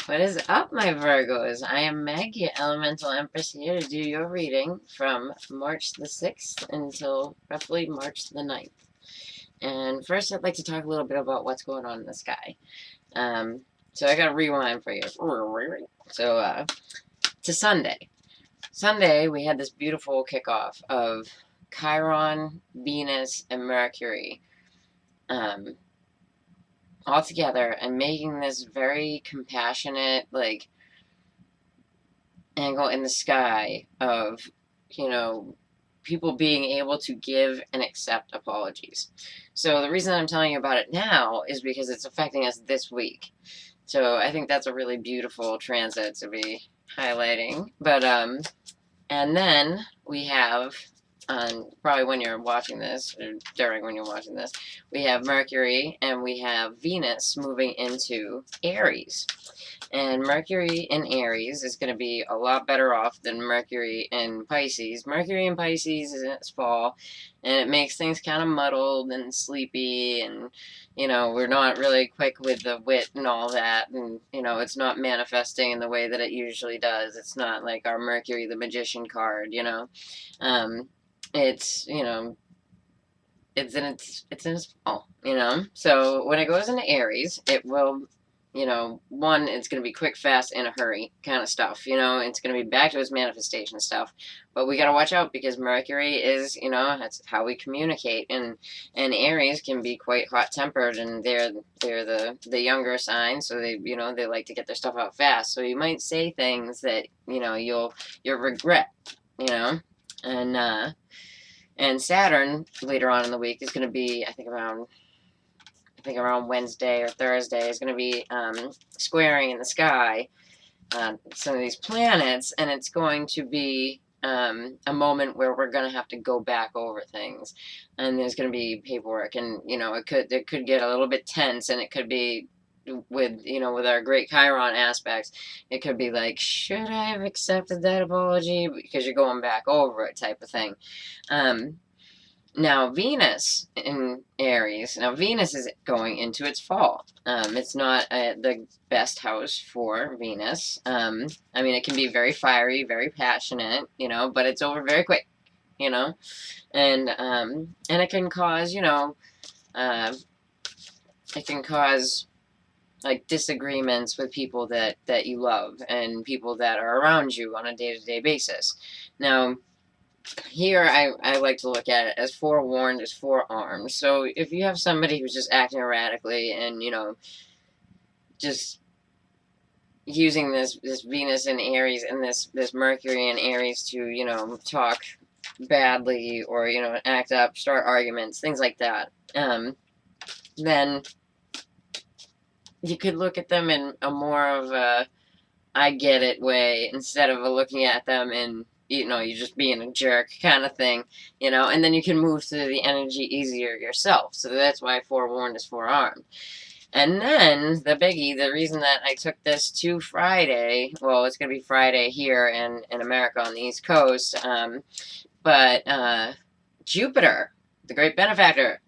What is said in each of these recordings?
What is up, my Virgos? I am Meg, your Elemental Empress, here to do your reading from March the 6th until roughly March the 9th. And first, I'd like to talk a little bit about what's going on in the sky. So I gotta rewind for you. To Sunday. Sunday, we had this beautiful kickoff of Chiron, Venus, and Mercury. All together and making this very compassionate, angle in the sky of, people being able to give and accept apologies. So the reason I'm telling you about it now is because it's affecting us this week. So I think that's a really beautiful transit to be highlighting. And then we have, probably when you're watching this, or during when you're watching this, we have Mercury and we have Venus moving into Aries. And Mercury in Aries is going to be a lot better off than Mercury in Pisces. Mercury in Pisces is in its fall, and it makes things kind of muddled and sleepy, and, we're not really quick with the wit and all that, and, it's not manifesting in the way that it usually does. It's not like our Mercury the Magician card. It's, it's in its fall. So when it goes into Aries, it will, one, it's going to be quick, fast, in a hurry kind of stuff. It's going to be back to its manifestation stuff. But we got to watch out because Mercury is, that's how we communicate. And Aries can be quite hot-tempered, and they're the younger sign, so they like to get their stuff out fast. So you might say things that, you'll regret, and Saturn later on in the week is going to be, I think around Wednesday or Thursday, is going to be squaring in the sky some of these planets, and it's going to be a moment where we're going to have to go back over things, and there's going to be paperwork, and it could get a little bit tense, and it could be with our great Chiron aspects, it could be like, should I have accepted that apology, because you're going back over it type of thing. Now, Venus in Aries. Now, Venus is going into its fall. It's not the best house for Venus. It can be very fiery, very passionate, but it's over very quick, and it can cause, like disagreements with people that you love and people that are around you on a day-to-day basis. Now, here I like to look at it as forewarned is forearmed. So if you have somebody who's just acting erratically and, just using this Venus in Aries and this Mercury in Aries to, talk badly or, act up, start arguments, things like that, then you could look at them in a more of a I get it way instead of looking at them in, you're just being a jerk kind of thing, and then you can move through the energy easier yourself. So that's why forewarned is forearmed. And then the biggie, the reason that I took this to Friday, well, it's going to be Friday here in America on the East Coast, but Jupiter, the great benefactor,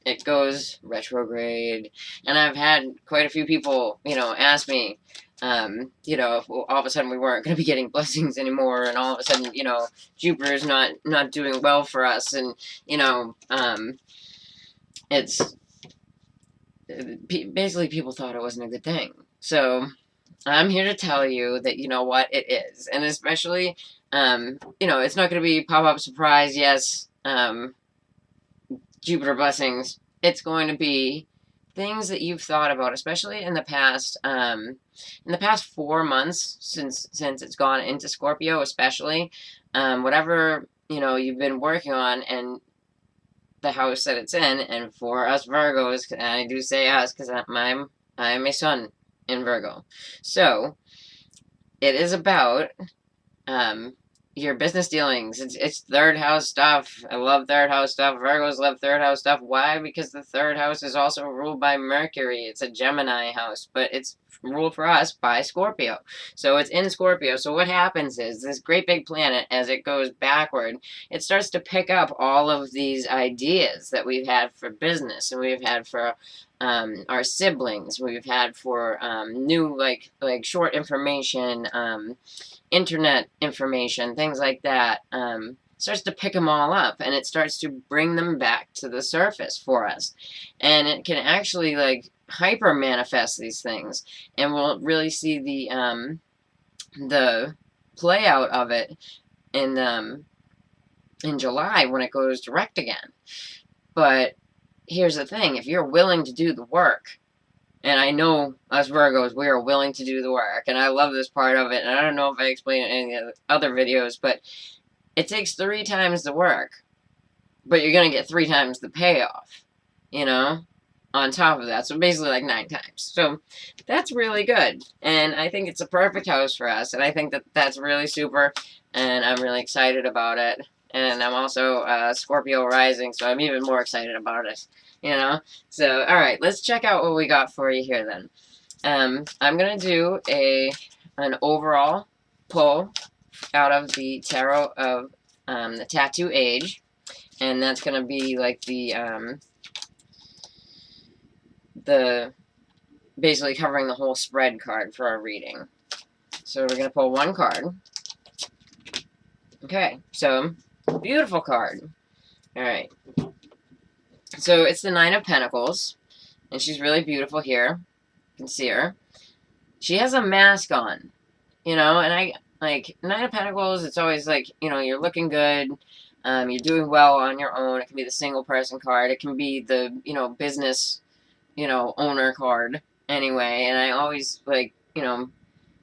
it goes retrograde, and I've had quite a few people, ask me, if all of a sudden we weren't going to be getting blessings anymore, and all of a sudden, Jupiter's not doing well for us, and, it's, basically people thought it wasn't a good thing. So I'm here to tell you that, it is, and especially, it's not going to be pop-up surprise, yes, Jupiter blessings. It's going to be things that you've thought about, especially in the past 4 months since it's gone into Scorpio, especially, whatever, you've been working on, and the house that it's in. And for us Virgos, and I do say us because I'm a sun in Virgo, so it is about, your business dealings. It's third house stuff. I love third house stuff. Virgos love third house stuff. Why? Because the third house is also ruled by Mercury. It's a Gemini house, but it's ruled for us by Scorpio. So it's in Scorpio. So what happens is this great big planet, as it goes backward, it starts to pick up all of these ideas that we've had for business and we've had for our siblings. We've had for new like short information, internet information, things like that. Starts to pick them all up, and it starts to bring them back to the surface for us, and it can actually like hyper manifest these things, and we'll really see the play out of it in July when it goes direct again. But here's the thing, if you're willing to do the work, and I know us Virgos, we are willing to do the work, and I love this part of it, and I don't know if I explained it in any other videos, but it takes 3 times the work, but you're going to get 3 times the payoff, you know, on top of that. So basically like 9 times. So that's really good, and I think it's a perfect house for us, and I think that that's really super, and I'm really excited about it. And I'm also Scorpio rising, so I'm even more excited about it, you know? So, alright, let's check out what we got for you here then. I'm going to do an overall pull out of the Tarot of the Tattoo Age, and that's going to be like the basically covering the whole spread card for our reading. So we're going to pull 1 card. Okay, so beautiful card. Alright. So it's the 9 of Pentacles, and she's really beautiful here. You can see her. She has a mask on, you know, and I, like, 9 of Pentacles, it's always like, you know, you're looking good, you're doing well on your own. It can be the single person card. It can be the, you know, business, you know, owner card anyway. And I always, like, you know,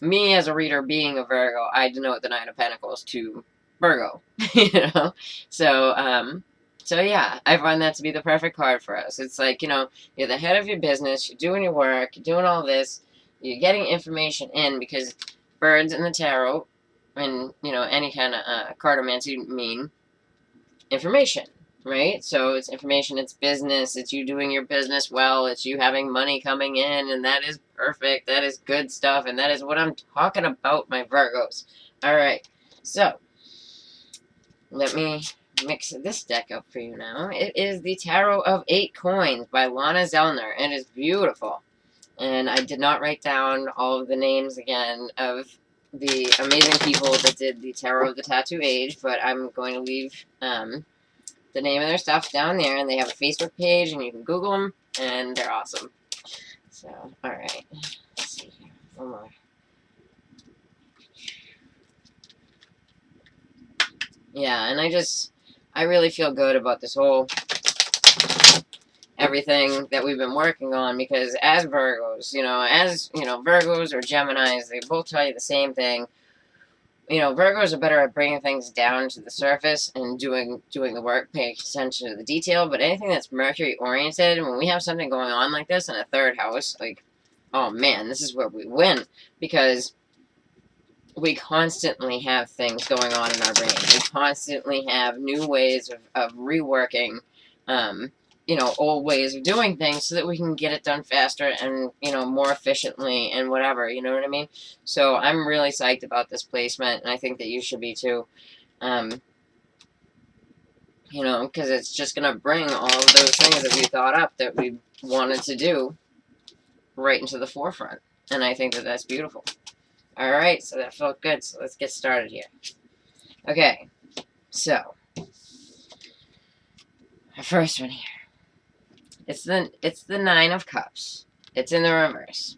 me as a reader being a Virgo, I denote the 9 of Pentacles to Virgo, you know? So, so yeah, I find that to be the perfect card for us. It's like, you know, you're the head of your business, you're doing your work, you're doing all this, you're getting information in, because birds in the tarot, and, you know, any kind of cartomancy mean information, right? So it's information, it's business, it's you doing your business well, it's you having money coming in, and that is perfect, that is good stuff, and that is what I'm talking about, my Virgos. Alright, so let me mix this deck up for you now. It is the Tarot of 8 Coins by Lana Zellner. It is beautiful. And I did not write down all of the names again of the amazing people that did the Tarot of the Tattoo Age, but I'm going to leave the name of their stuff down there, and they have a Facebook page, and you can Google them, and they're awesome. So, alright. Let's see here. One more. Yeah, and I really feel good about this whole everything that we've been working on, because as Virgos, you know, Virgos or Geminis, they both tell you the same thing. You know, Virgos are better at bringing things down to the surface and doing the work, paying attention to the detail, but anything that's Mercury oriented, when we have something going on like this in a 3rd house, like, oh man, this is where we win, because we constantly have things going on in our brain. We constantly have new ways of reworking, you know, old ways of doing things so that we can get it done faster and, you know, more efficiently and whatever, you know what I mean? So I'm really psyched about this placement, and I think that you should be too. You know, because it's just going to bring all of those things that we thought up that we wanted to do right into the forefront. And I think that that's beautiful. Alright, so that felt good, so let's get started here. Okay, so the first one here. It's the 9 of Cups. It's in the reverse.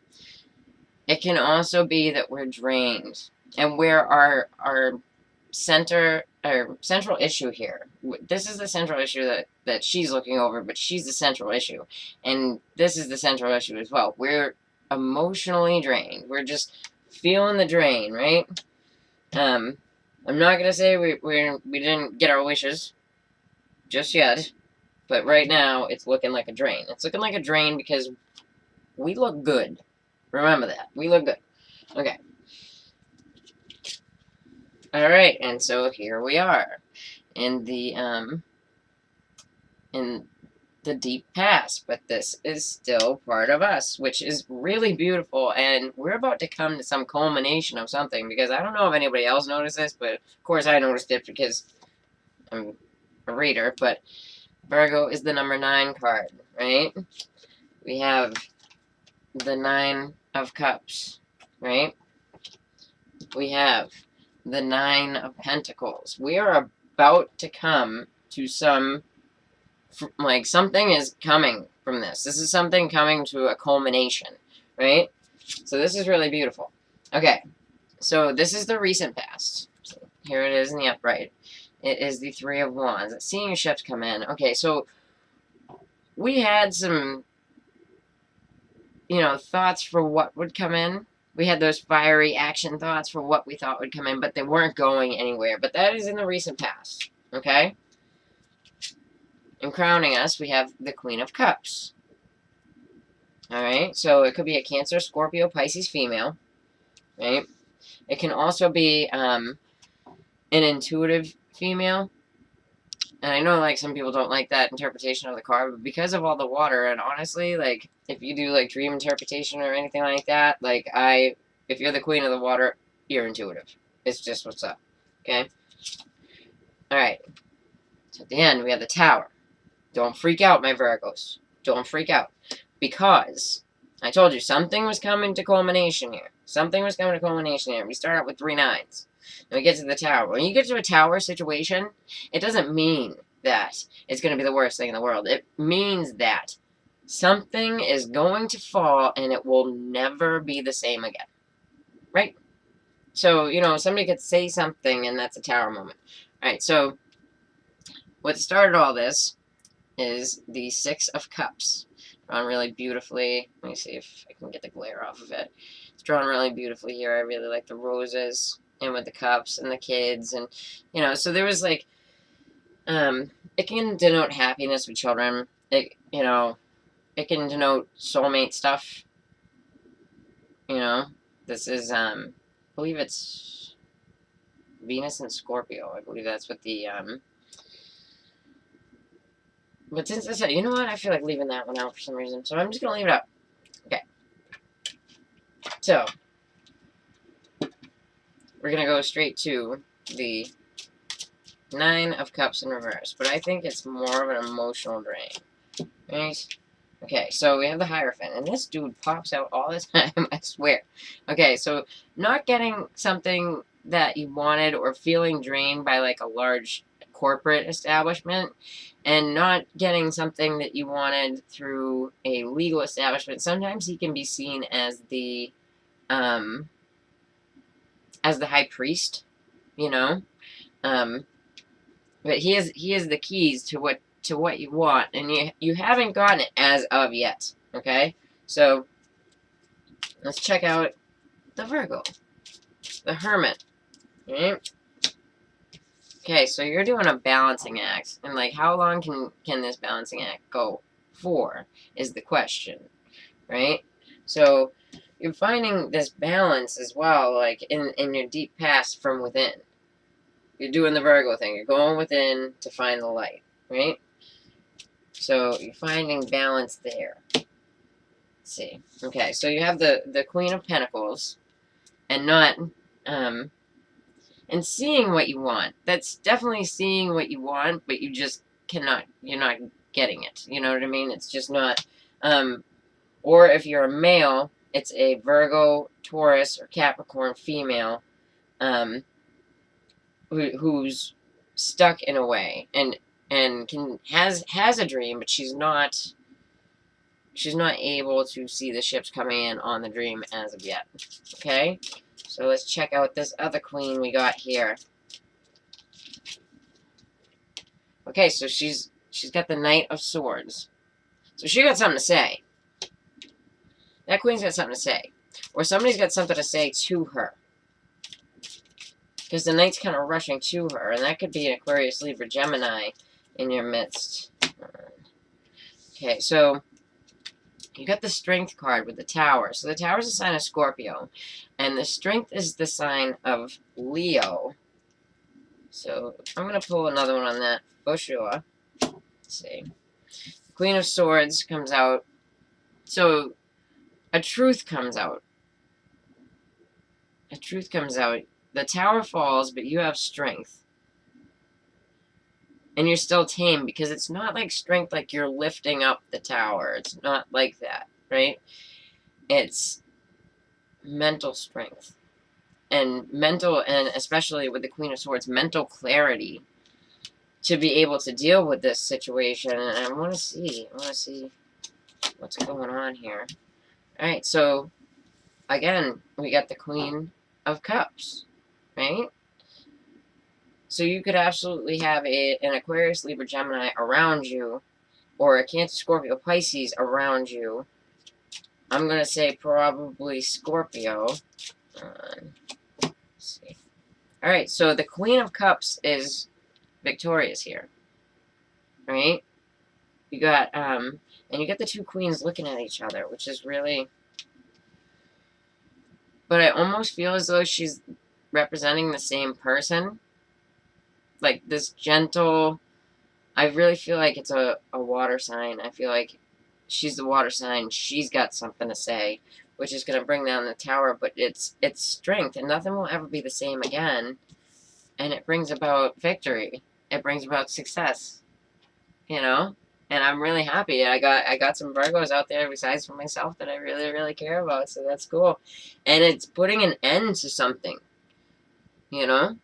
It can also be that we're drained, and where our central issue here. This is the central issue that she's looking over, but she's the central issue, and this is the central issue as well. We're emotionally drained. We're just feeling the drain, right? I'm not gonna say we didn't get our wishes just yet, but right now it's looking like a drain. It's looking like a drain because we look good. Remember that. We look good. Okay. Alright, and so here we are in the deep past, but this is still part of us, which is really beautiful, and we're about to come to some culmination of something, because I don't know if anybody else noticed this, but of course I noticed it because I'm a reader, but Virgo is the number 9 card, right? We have the 9 of Cups, right? We have the 9 of Pentacles. We are about to come to some, like, something is coming from this. This is something coming to a culmination, right? So this is really beautiful. Okay, so this is the recent past. So here it is in the upright. It is the 3 of Wands. Seeing your ships come in. Okay, so we had some, thoughts for what would come in. We had those fiery action thoughts for what we thought would come in, but they weren't going anywhere. But that is in the recent past, okay? And crowning us, we have the Queen of Cups. Alright, so it could be a Cancer, Scorpio, Pisces female, right? It can also be an intuitive female. And I know, like, some people don't like that interpretation of the card, but because of all the water, and honestly, like, if you do, like, dream interpretation or anything like that, like, if you're the queen of the water, you're intuitive. It's just what's up, okay? Alright. So at the end, we have the Tower. Don't freak out, my Virgos. Don't freak out. Because I told you, something was coming to culmination here. Something was coming to culmination here. We start out with 3 9s. And we get to the Tower. When you get to a Tower situation, it doesn't mean that it's going to be the worst thing in the world. It means that something is going to fall and it will never be the same again. Right? So, somebody could say something and that's a Tower moment. Alright, so what started all this is the 6 of Cups. Drawn really beautifully. Let me see if I can get the glare off of it. It's drawn really beautifully here. I really like the roses and with the cups and the kids. And, so there was like, it can denote happiness with children. It can denote soulmate stuff. This is, I believe it's Venus and Scorpio. I believe that's what the, but since it's, you know what? I feel like leaving that one out for some reason. So I'm just going to leave it out. Okay. So, we're going to go straight to the 9 of Cups in reverse. But I think it's more of an emotional drain. Right? Okay, so we have the Hierophant. And this dude pops out all the time, I swear. Okay, so not getting something that you wanted or feeling drained by like a large corporate establishment and not getting something that you wanted through a legal establishment. Sometimes he can be seen as the high priest, but he is the keys to what you want, and you haven't gotten it as of yet. Okay, so let's check out the Virgo, the Hermit. Right? Okay, so you're doing a balancing act, and like, how long can this balancing act go for is the question, right? So you're finding this balance as well, like in your deep past from within. You're doing the Virgo thing. You're going within to find the light, right? So you're finding balance there. Let's see. Okay, so you have the Queen of Pentacles, and not and seeing what you want. That's definitely seeing what you want, but you just cannot, you're not getting it. You know what I mean? It's just not, or if you're a male, it's a Virgo, Taurus, or Capricorn female, who's stuck in a way, and has a dream, but she's not able to see the ships coming in on the dream as of yet. Okay? So let's check out this other queen we got here. Okay, so she's got the Knight of Swords. So she got something to say. That queen's got something to say. Or somebody's got something to say to her. Because the knight's kind of rushing to her. And that could be an Aquarius, Libra, Gemini in your midst. Okay, so you got the Strength card with the Tower. So the Tower is a sign of Scorpio. And the Strength is the sign of Leo. So I'm going to pull another one on that for sure. Let's see. Queen of Swords comes out. So a truth comes out. A truth comes out. The Tower falls, but you have strength. And you're still tame, because it's not like strength like you're lifting up the tower. It's not like that, right? It's mental strength. And mental, and especially with the Queen of Swords, mental clarity to be able to deal with this situation. And I want to see what's going on here. All right, so again, we got the Queen of Cups, right? So you could absolutely have an Aquarius, Libra, Gemini around you, or a Cancer, Scorpio, Pisces around you. I'm going to say probably Scorpio. Let's see. All right, so the Queen of Cups is victorious here, right? You got, and you get the two queens looking at each other, which is really, but I almost feel as though she's representing the same person. Like this gentle, I really feel like it's a water sign. I feel like she's the water sign. She's got something to say, which is going to bring down the tower, but it's strength, and nothing will ever be the same again. And it brings about victory. It brings about success, you know? And I'm really happy. I got some Virgos out there besides for myself that I really, really care about, so that's cool. And it's putting an end to something, you know?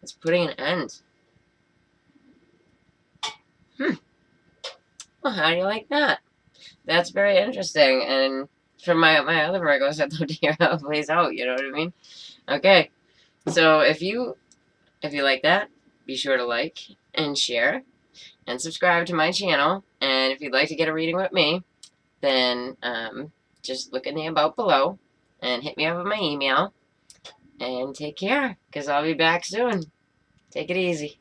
It's putting an end. Well, how do you like that? That's very interesting. And for my other Virgos, I'd love to hear how it plays out, you know what I mean? Okay. So if you like that, be sure to like and share and subscribe to my channel. And if you'd like to get a reading with me, then just look in the about below and hit me up with my email. And take care, because I'll be back soon. Take it easy.